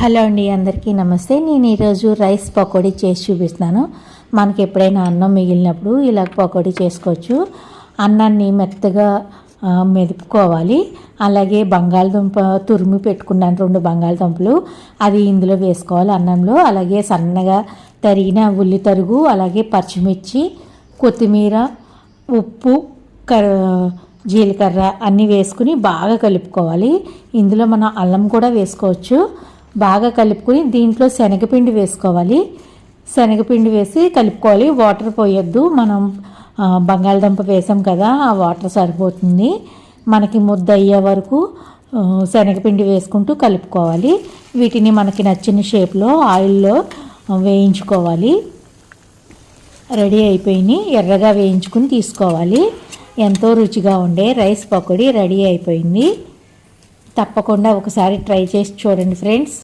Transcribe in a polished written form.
Hello అండి, అందరికీ నమస్తే. నేను ఈరోజు రైస్ పకోడీ చేసి చూపిస్తున్నాను. మనకి ఎప్పుడైనా అన్నం మిగిలినప్పుడు ఇలా పకోడీ చేసుకోవచ్చు. అన్నాన్ని మెత్తగా మెదుపుకోవాలి. అలాగే బంగాళదుంప తురిమి పెట్టుకున్నాను, 2 బంగాళదుంపలు, అది ఇందులో వేసుకోవాలి అన్నంలో. అలాగే సన్నగా తరిగిన ఉల్లి తరుగు, అలాగే పచ్చిమిర్చి, కొత్తిమీర, ఉప్పు, జీలకర్ర అన్నీ వేసుకుని బాగా కలుపుకోవాలి. ఇందులో మనం అల్లం కూడా వేసుకోవచ్చు. బాగా కలుపుకొని దీంట్లో శనగపిండి వేసుకోవాలి. శనగపిండి వేసి కలుపుకోవాలి. వాటర్ పోయొద్దు, మనం బంగాళదుంప వేసాం కదా, ఆ వాటర్ సరిపోతుంది. మనకి ముద్ద అయ్యే వరకు శనగపిండి వేసుకుంటూ కలుపుకోవాలి. వీటిని మనకి నచ్చిన షేప్లో ఆయిల్లో వేయించుకోవాలి. రెడీ అయిపోయి ఎర్రగా వేయించుకుని తీసుకోవాలి. ఎంతో రుచిగా ఉండే రైస్ పకోడీ రెడీ అయిపోయింది. తప్పకుండా ఒకసారి ట్రై చేసి చూడండి ఫ్రెండ్స్.